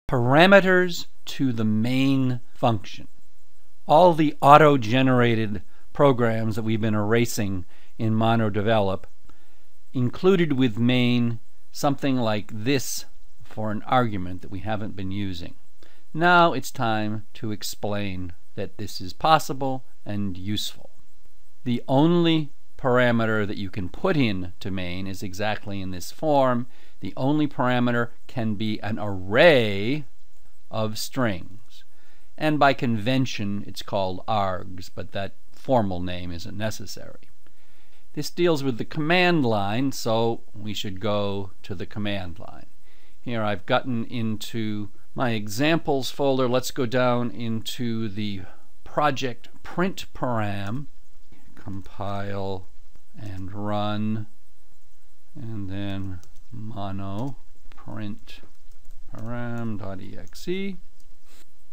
Parameters to the main function. All the auto-generated programs that we've been erasing in MonoDevelop included with main something like this for an argument that we haven't been using. Now it's time to explain that this is possible and useful. The only parameter that you can put in to main is exactly in this form. The only parameter can be an array of strings. And by convention it's called args, but that formal name isn't necessary. This deals with the command line, so we should go to the command line. Here I've gotten into my examples folder. Let's go down into the project print param, compile and run, and then mono print param.exe.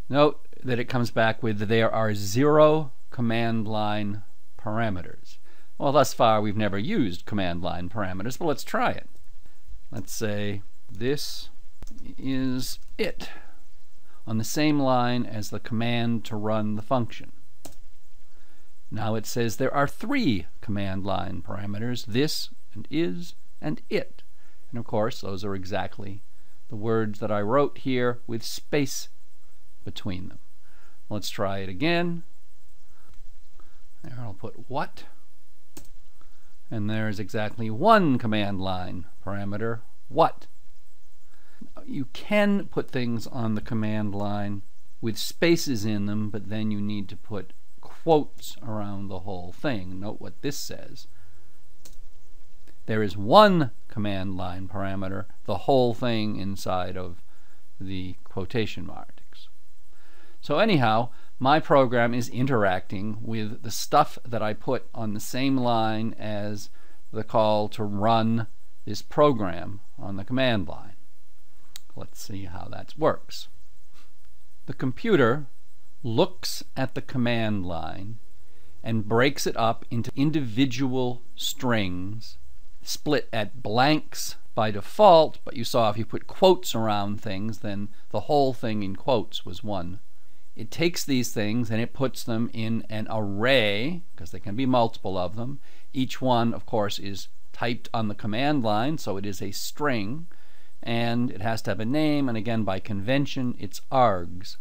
Note that it comes back with there are 0 command line parameters. Well, thus far we've never used command line parameters, but let's try it. Let's say this is it, on the same line as the command to run the function. Now it says there are 3 command line parameters, this and is and it. And of course those are exactly the words that I wrote here with space between them. Let's try it again. There I'll put what, and there's exactly 1 command line parameter, what. You can put things on the command line with spaces in them, but then you need to put quotes around the whole thing. Note what this says. There is 1 command line parameter, the whole thing inside of the quotation marks. So anyhow, my program is interacting with the stuff that I put on the same line as the call to run this program on the command line. Let's see how that works. The computer looks at the command line and breaks it up into individual strings split at blanks by default, but you saw if you put quotes around things, then the whole thing in quotes was 1. It takes these things and it puts them in an array, because there can be multiple of them. Each one, of course, is typed on the command line, so it is a string, and it has to have a name, and again, by convention, it's args.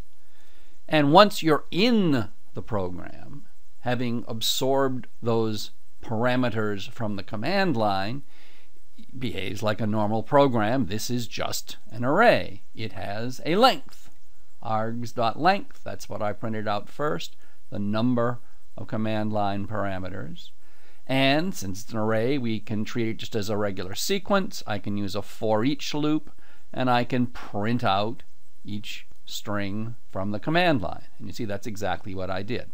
And once you're in the program, having absorbed those parameters from the command line, it behaves like a normal program. This is just an array. It has a length. args.length, that's what I printed out first, the number of command line parameters. And since it's an array, we can treat it just as a regular sequence. I can use a for each loop, and I can print out each string from the command line. And you see that's exactly what I did.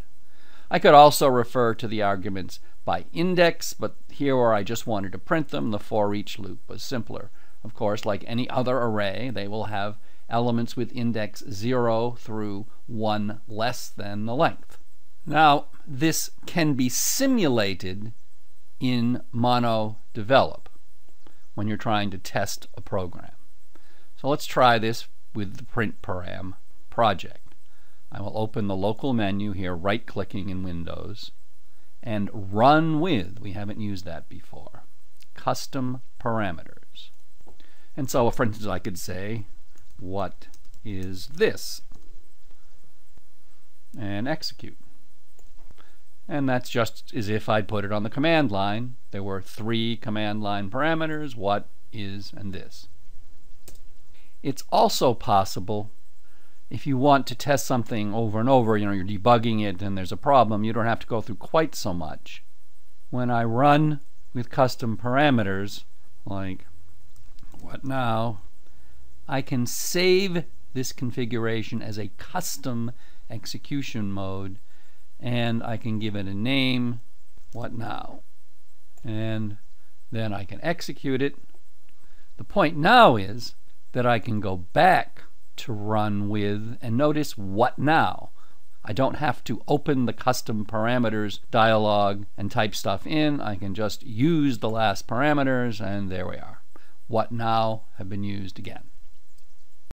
I could also refer to the arguments by index, but here where I just wanted to print them, the for each loop was simpler. Of course, like any other array, they will have elements with index 0 through 1 less than the length. Now, this can be simulated in MonoDevelop when you're trying to test a program. So let's try this with the print param project. I will open the local menu here, right-clicking in Windows, and run with, we haven't used that before, custom parameters. And so, for instance, I could say, what is this? And execute. And that's just as if I'd put it on the command line. There were 3 command line parameters, what, is, and this. It's also possible if you want to test something over and over, you're debugging it and there's a problem, you don't have to go through quite so much. When I run with custom parameters, like what now, I can save this configuration as a custom execution mode, and I can give it a name, what now, and then I can execute it. The point now is that I can go back to run with, and notice what now. I don't have to open the custom parameters dialog and type stuff in. I can just use the last parameters, and there we are. What now have been used again.